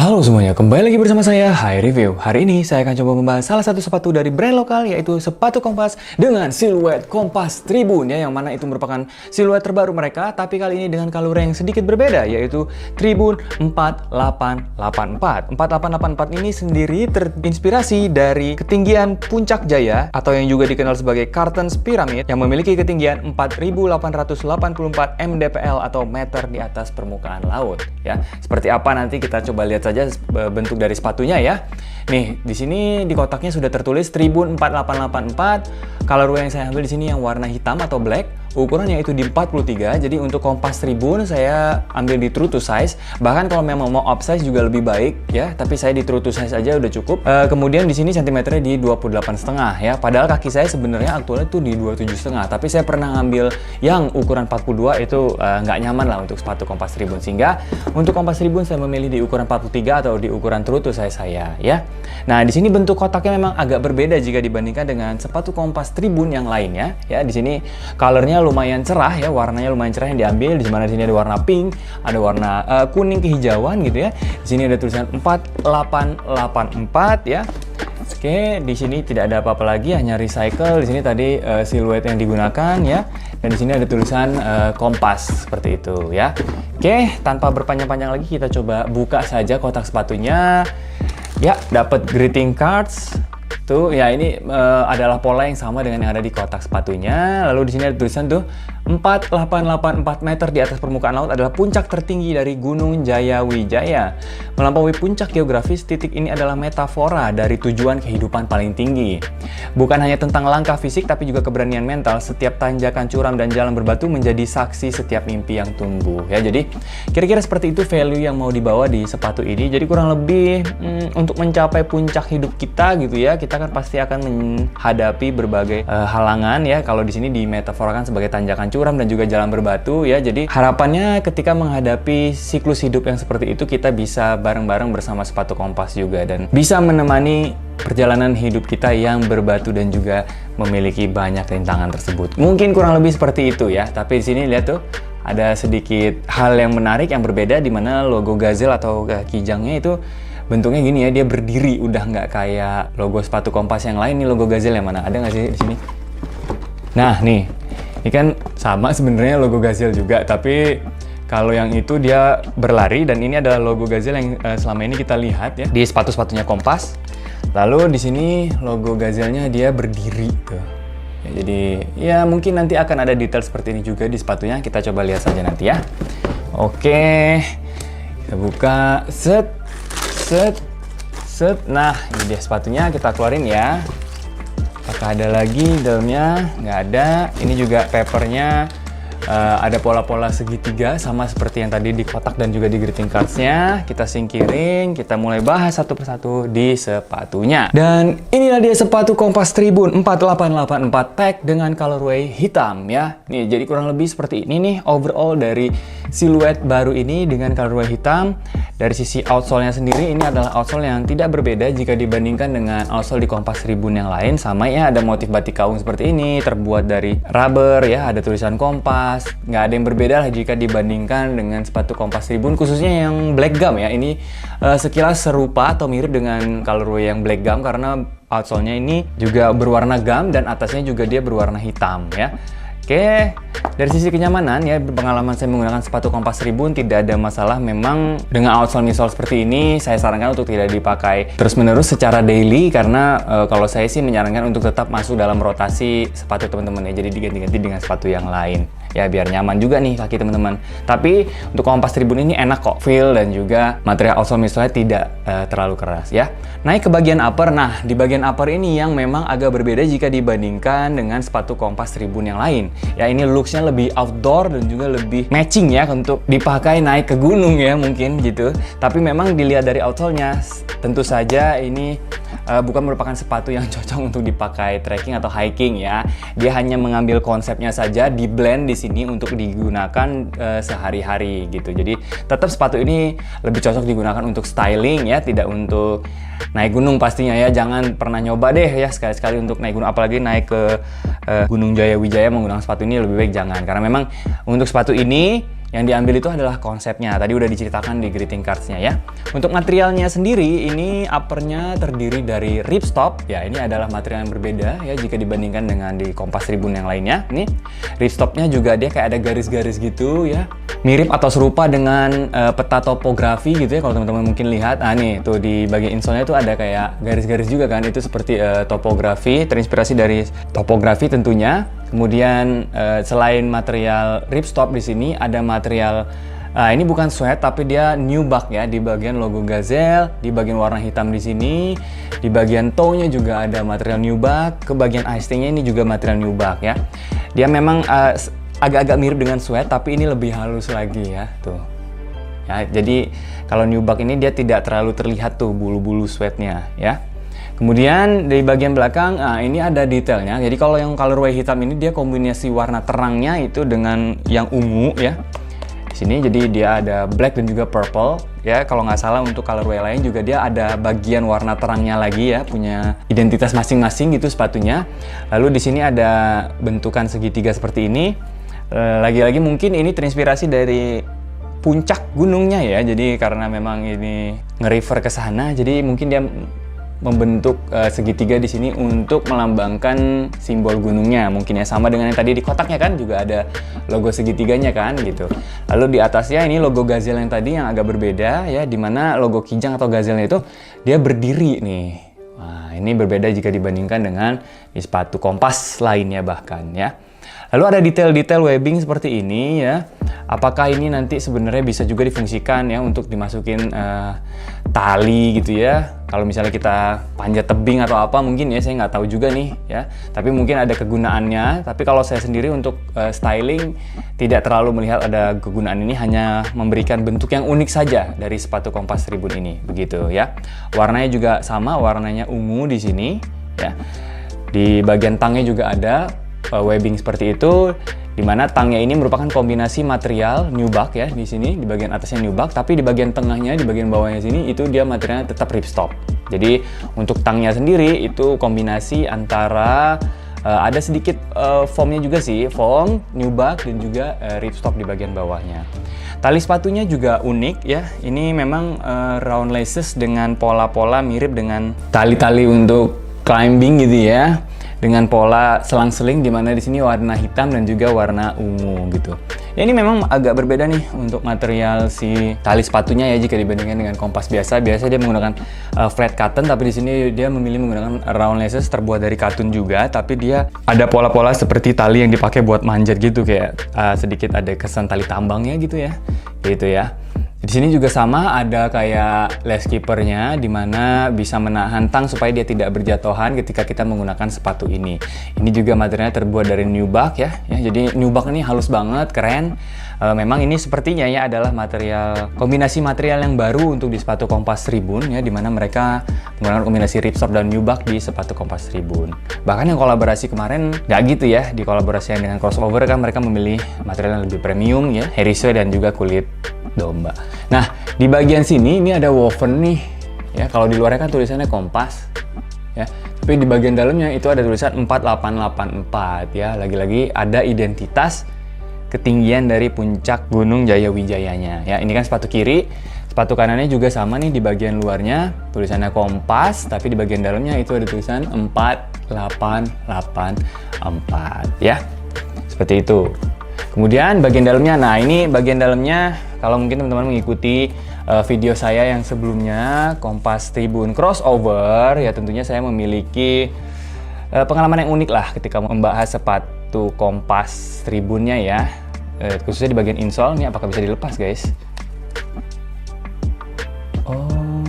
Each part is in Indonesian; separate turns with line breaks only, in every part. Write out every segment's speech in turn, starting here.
Halo semuanya, kembali lagi bersama saya, Hai Review. Hari ini saya akan coba membahas salah satu sepatu dari brand lokal, yaitu sepatu Kompas dengan siluet Kompas Tribun, ya, yang mana itu merupakan siluet terbaru mereka, tapi kali ini dengan color yang sedikit berbeda, yaitu Tribun 4884. 4884 ini sendiri terinspirasi dari ketinggian Puncak Jaya, atau yang juga dikenal sebagai Carlton's Pyramid, yang memiliki ketinggian 4884 mdpl atau meter di atas permukaan laut. Ya, seperti apa nanti kita coba lihat saja bentuk dari sepatunya ya. Nih, di sini di kotaknya sudah tertulis Tribun 4884. Colorway yang saya ambil di sini yang warna hitam atau black. Ukurannya itu di 43. Jadi untuk Kompas Tribun saya ambil di true to size. Bahkan kalau memang mau upsize juga lebih baik ya, tapi saya di true to size aja udah cukup. Kemudian di sini cm-nya di 28,5 ya. Padahal kaki saya sebenarnya aktualnya tuh di 27,5. Tapi saya pernah ngambil yang ukuran 42 itu nggak nyaman lah untuk sepatu Kompas Tribun. Sehingga untuk Kompas Tribun saya memilih di ukuran 43 atau di ukuran true to size saya ya. Nah, di sini bentuk kotaknya memang agak berbeda jika dibandingkan dengan sepatu Kompas Tribun yang lainnya ya. Di sini colornya lumayan cerah ya, warnanya lumayan cerah yang diambil. Di mana di sini ada warna pink, ada warna kuning kehijauan gitu ya. Di sini ada tulisan 4884 ya. Oke, di sini tidak ada apa-apa lagi, hanya recycle. Di sini tadi siluet yang digunakan ya. Dan di sini ada tulisan Kompas seperti itu ya. Oke, tanpa berpanjang-panjang lagi kita coba buka saja kotak sepatunya. Ya, dapat greeting cards. Tuh, ya ini adalah pola yang sama dengan yang ada di kotak sepatunya. Lalu di sini ada tulisan tuh 4884 meter di atas permukaan laut adalah puncak tertinggi dari Gunung Jayawijaya. Melampaui puncak geografis, titik ini adalah metafora dari tujuan kehidupan paling tinggi. Bukan hanya tentang langkah fisik, tapi juga keberanian mental. Setiap tanjakan curam dan jalan berbatu menjadi saksi setiap mimpi yang tumbuh. Ya, jadi kira-kira seperti itu value yang mau dibawa di sepatu ini. Jadi kurang lebih untuk mencapai puncak hidup kita gitu ya, kita kan pasti akan menghadapi berbagai halangan ya. Kalau di sini dimetaforakan sebagai tanjakan curam dan juga jalan berbatu ya. Jadi harapannya ketika menghadapi siklus hidup yang seperti itu, kita bisa bareng-bareng bersama sepatu Kompas juga dan bisa menemani perjalanan hidup kita yang berbatu dan juga memiliki banyak rintangan tersebut. Mungkin kurang lebih seperti itu ya. Tapi di sini lihat tuh ada sedikit hal yang menarik yang berbeda, di mana logo Gazelle atau kijangnya itu bentuknya gini ya, dia berdiri, udah nggak kayak logo sepatu Kompas yang lain. Nih logo Gazelle yang mana? Ada nggak sih di sini? Nah nih, ini kan sama sebenarnya logo Gazelle juga, tapi kalau yang itu dia berlari, dan ini adalah logo Gazelle yang selama ini kita lihat ya di sepatu-sepatunya Kompas. Lalu di sini logo Gazelle-nya dia berdiri tuh. Ya, jadi ya mungkin nanti akan ada detail seperti ini juga di sepatunya. Kita coba lihat saja nanti ya. Oke, kita buka, set. Nah, ini dia sepatunya, kita keluarin ya. Apakah ada lagi di dalamnya? Nggak ada. Ini juga papernya ada pola-pola segitiga sama seperti yang tadi di kotak dan juga di greeting cards-nya. Kita singkirin, kita mulai bahas satu persatu di sepatunya. Dan inilah dia sepatu Kompas Tribun 4884 pack dengan colorway hitam ya. Nih, jadi kurang lebih seperti ini nih overall dari siluet baru ini dengan colorway hitam. Dari sisi outsole-nya sendiri, ini adalah outsole yang tidak berbeda jika dibandingkan dengan outsole di Kompas Tribun yang lain. Sama ya, ada motif batik kaung seperti ini, terbuat dari rubber ya, ada tulisan Kompas. Nggak ada yang berbeda lah jika dibandingkan dengan sepatu Kompas Tribun, khususnya yang black gum ya. Ini sekilas serupa atau mirip dengan colorway yang black gum, karena outsole-nya ini juga berwarna gum dan atasnya juga dia berwarna hitam ya. Oke, dari sisi kenyamanan ya, pengalaman saya menggunakan sepatu Kompas Tribun tidak ada masalah. Memang dengan outsole midsole seperti ini, saya sarankan untuk tidak dipakai terus-menerus secara daily, karena kalau saya sih menyarankan untuk tetap masuk dalam rotasi sepatu teman-teman ya, jadi diganti-ganti dengan sepatu yang lain ya, biar nyaman juga nih kaki teman-teman. Tapi untuk Kompas Tribun ini enak kok, feel dan juga material outsole midsole tidak terlalu keras ya. Naik ke bagian upper. Nah, di bagian upper ini yang memang agak berbeda jika dibandingkan dengan sepatu Kompas Tribun yang lain. Ya, ini looks-nya lebih outdoor dan juga lebih matching ya untuk dipakai naik ke gunung ya mungkin gitu. Tapi memang dilihat dari outsole-nya, tentu saja ini bukan merupakan sepatu yang cocok untuk dipakai trekking atau hiking ya. Dia hanya mengambil konsepnya saja, di blend di sini untuk digunakan sehari-hari gitu. Jadi tetap sepatu ini lebih cocok digunakan untuk styling ya, tidak untuk naik gunung pastinya ya. Jangan pernah nyoba deh ya sekali-sekali untuk naik gunung, apalagi naik ke Gunung Jayawijaya menggunakan sepatu ini, lebih baik jangan. Karena memang untuk sepatu ini Yang diambil itu adalah konsepnya. Tadi udah diceritakan di greeting cards-nya ya. Untuk materialnya sendiri, ini uppernya terdiri dari ripstop. Ya, ini adalah material yang berbeda ya jika dibandingkan dengan di Kompas Tribun yang lainnya. Ini ripstopnya juga dia kayak ada garis-garis gitu ya. Mirip atau serupa dengan peta topografi gitu ya, kalau teman-teman mungkin lihat. Nah nih, tuh di bagian insole-nya tuh ada kayak garis-garis juga kan. Itu seperti topografi, terinspirasi dari topografi tentunya. Kemudian selain material ripstop di sini ada material ini bukan sweat tapi dia nubuck ya, di bagian logo Gazelle, di bagian warna hitam di sini, di bagian toe-nya juga ada material nubuck, ke bagian IST-nya ini juga material nubuck ya. Dia memang agak-agak mirip dengan sweat tapi ini lebih halus lagi ya tuh. Ya, jadi kalau nubuck ini dia tidak terlalu terlihat tuh bulu-bulu sweatnya ya. Kemudian di bagian belakang, ini ada detailnya. Jadi kalau yang colorway hitam ini dia kombinasi warna terangnya itu dengan yang ungu ya. Di sini jadi dia ada black dan juga purple ya. Kalau nggak salah untuk colorway lain juga dia ada bagian warna terangnya lagi ya, punya identitas masing-masing gitu sepatunya. Lalu di sini ada bentukan segitiga seperti ini. Lagi-lagi mungkin ini terinspirasi dari puncak gunungnya ya. Jadi karena memang ini nge-refer ke sana, jadi mungkin dia membentuk segitiga di sini untuk melambangkan simbol gunungnya. Mungkin ya sama dengan yang tadi di kotaknya kan juga ada logo segitiganya kan gitu. Lalu di atasnya ini logo Gazelle yang tadi yang agak berbeda ya, dimana logo Kijang atau Gazelle itu dia berdiri nih. Wah, ini berbeda jika dibandingkan dengan di sepatu Kompas lainnya bahkan ya. Lalu ada detail-detail webbing seperti ini ya. Apakah ini nanti sebenarnya bisa juga difungsikan ya untuk dimasukin tali gitu ya. Kalau misalnya kita panjat tebing atau apa mungkin ya, saya nggak tahu juga nih ya. Tapi mungkin ada kegunaannya. Tapi kalau saya sendiri untuk styling tidak terlalu melihat ada kegunaan ini, hanya memberikan bentuk yang unik saja dari sepatu Kompas Tribun ini begitu ya. Warnanya juga sama, warnanya ungu di sini ya. Di bagian tangnya juga ada webbing seperti itu, dimana tangnya ini merupakan kombinasi material nubuck ya di sini, di bagian atasnya nubuck, tapi di bagian tengahnya, di bagian bawahnya sini itu dia materialnya tetap ripstop. Jadi untuk tangnya sendiri itu kombinasi antara ada sedikit foamnya juga sih, foam, nubuck dan juga ripstop di bagian bawahnya. Tali sepatunya juga unik ya. Ini memang round laces dengan pola-pola mirip dengan tali-tali untuk climbing gitu ya. Dengan pola selang-seling di mana di sini warna hitam dan juga warna ungu gitu. Ya ini memang agak berbeda nih untuk material si tali sepatunya ya jika dibandingkan dengan Kompas biasa. Biasa dia menggunakan flat cotton, tapi di sini dia memilih menggunakan round laces terbuat dari katun juga, tapi dia ada pola-pola seperti tali yang dipakai buat manjat gitu, kayak sedikit ada kesan tali tambangnya gitu ya. Gitu ya. Di sini juga sama, ada kayak lace keepernya di mana bisa menahan tang supaya dia tidak berjatuhan ketika kita menggunakan sepatu ini. Ini juga materialnya terbuat dari nubuck ya. Jadi nubuck ini halus banget, keren. Memang ini sepertinya ya adalah material kombinasi material yang baru untuk di sepatu Kompas Tribun ya, di mana mereka menggunakan kombinasi ripstop dan nubuck di sepatu Kompas Tribun. Bahkan yang kolaborasi kemarin nggak gitu ya, di kolaborasi dengan crossover kan mereka memilih material yang lebih premium ya, Herisau dan juga kulit domba. Nah, di bagian sini ini ada woven nih. Ya, kalau di luarnya kan tulisannya Kompas. Ya, tapi di bagian dalamnya itu ada tulisan 4884 ya. Lagi-lagi ada identitas ketinggian dari puncak Gunung Jayawijayanya. Ya, ini kan sepatu kiri. Sepatu kanannya juga sama nih, di bagian luarnya tulisannya Kompas, tapi di bagian dalamnya itu ada tulisan 4884 ya. Seperti itu. Kemudian bagian dalamnya, nah ini bagian dalamnya kalau mungkin teman-teman mengikuti video saya yang sebelumnya Kompas Tribun crossover ya, tentunya saya memiliki pengalaman yang unik lah ketika membahas sepatu Kompas Tribunnya ya, khususnya di bagian insole. Ini apakah bisa dilepas guys? Oh,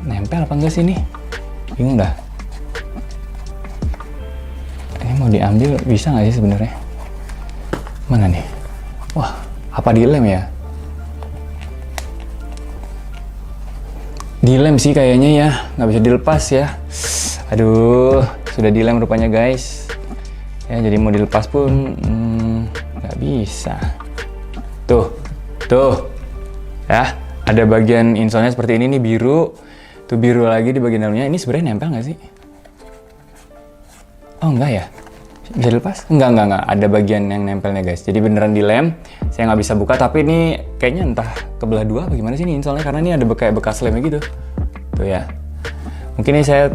nempel apa enggak sih ini? Bingung dah. Ini mau diambil bisa nggak sih sebenarnya? Mana nih? Wah, apa dilem ya? Dilem sih kayaknya ya, nggak bisa dilepas ya. Aduh, sudah dilem rupanya guys. Ya, jadi mau dilepas pun nggak bisa. Tuh, ya. Ada bagian insole-nya seperti ini nih, biru. Tuh biru lagi di bagian dalamnya. Ini sebenarnya nempel nggak sih? Oh enggak ya? Bisa dilepas? Enggak. Ada bagian yang nempelnya guys. Jadi beneran dilem. Saya nggak bisa buka, tapi ini kayaknya entah kebelah dua bagaimana sih ini insolnya. Karena ini ada kayak bekas lemnya gitu. Tuh ya. Mungkin ini saya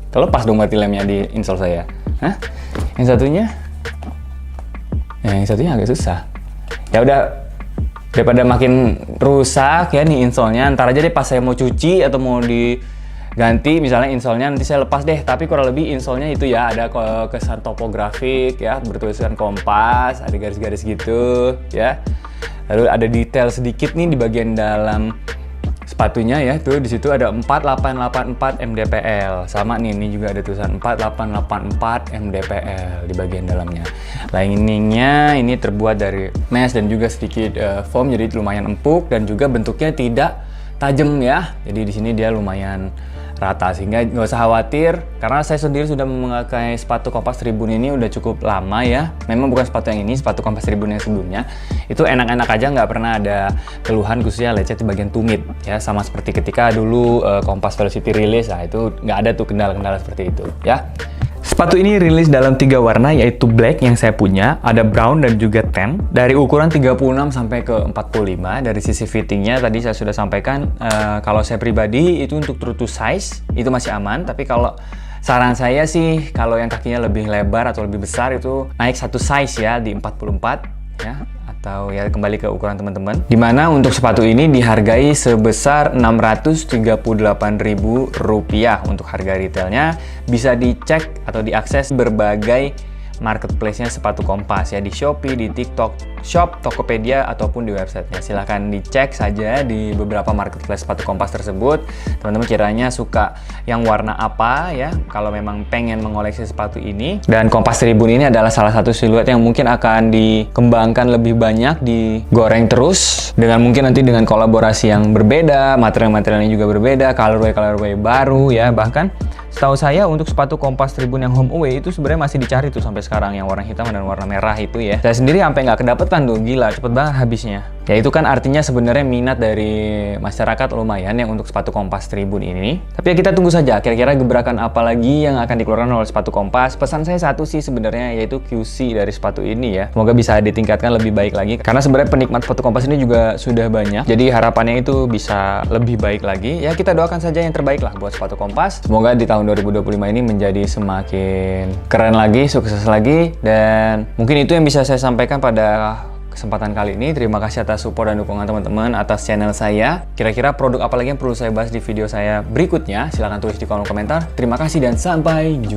terlepas dong berarti lemnya di insol saya. Hah? Yang satunya? Yang satunya agak susah. Ya udah, daripada makin rusak ya nih insolnya, ntar aja deh pas saya mau cuci atau mau diganti misalnya insolnya, nanti saya lepas deh. Tapi kurang lebih insolnya itu ya ada kesan topografik ya, bertuliskan Kompas, ada garis-garis gitu ya. Lalu ada detail sedikit nih di bagian dalam sepatunya ya, tuh di situ ada 4884 mdpl. Sama nih, ini juga ada tulisan 4884 mdpl di bagian dalamnya. Liningnya ini terbuat dari mesh dan juga sedikit foam, jadi lumayan empuk dan juga bentuknya tidak tajam ya. Jadi di sini dia lumayan rata, sehingga nggak usah khawatir, karena saya sendiri sudah memakai sepatu Kompas Tribun ini udah cukup lama ya. Memang bukan sepatu yang ini, sepatu Kompas Tribun yang sebelumnya itu enak-enak aja, nggak pernah ada keluhan khususnya lecet di bagian tumit ya, sama seperti ketika dulu Kompas Velocity rilis, nah itu nggak ada tuh kendala-kendala seperti itu ya. Sepatu ini rilis dalam 3 warna, yaitu black yang saya punya, ada brown dan juga tan. Dari ukuran 36 sampai ke 45. Dari sisi fittingnya tadi saya sudah sampaikan, kalau saya pribadi itu untuk true to size itu masih aman. Tapi kalau saran saya sih, kalau yang kakinya lebih lebar atau lebih besar itu naik 1 size ya, di 44 ya. Atau ya kembali ke ukuran teman-teman. Dimana untuk sepatu ini dihargai sebesar Rp638.000 untuk harga retailnya. Bisa dicek atau diakses berbagai marketplace-nya sepatu Kompas ya, di Shopee, di TikTok Shop, Tokopedia, ataupun di websitenya. Silahkan dicek saja di beberapa marketplace sepatu Kompas tersebut. Teman-teman kiranya suka yang warna apa ya, kalau memang pengen mengoleksi sepatu ini. Dan Kompas Tribun ini adalah salah satu siluet yang mungkin akan dikembangkan lebih banyak, digoreng terus, dengan mungkin nanti dengan kolaborasi yang berbeda, material-materialnya juga berbeda, colorway baru ya. Bahkan setahu saya untuk sepatu Kompas Tribun yang home away itu sebenarnya masih dicari tuh sampai sekarang, yang warna hitam dan warna merah itu ya. Saya sendiri sampai nggak kedapetan tuh, gila cepet banget habisnya. Ya itu kan artinya sebenarnya minat dari masyarakat lumayan yang untuk sepatu Kompas Tribun ini. Tapi ya kita tunggu saja kira-kira gebrakan apa lagi yang akan dikeluarkan oleh sepatu Kompas. Pesan saya satu sih sebenarnya, yaitu QC dari sepatu ini ya. Semoga bisa ditingkatkan lebih baik lagi, karena sebenarnya penikmat sepatu Kompas ini juga sudah banyak. Jadi harapannya itu bisa lebih baik lagi. Ya kita doakan saja yang terbaik lah buat sepatu Kompas. Semoga di tahun 2025 ini menjadi semakin keren lagi, sukses lagi, dan mungkin itu yang bisa saya sampaikan pada kesempatan kali ini. Terima kasih atas support dan dukungan teman-teman atas channel saya. Kira-kira produk apa lagi yang perlu saya bahas di video saya berikutnya? Silahkan tulis di kolom komentar. Terima kasih dan sampai jumpa.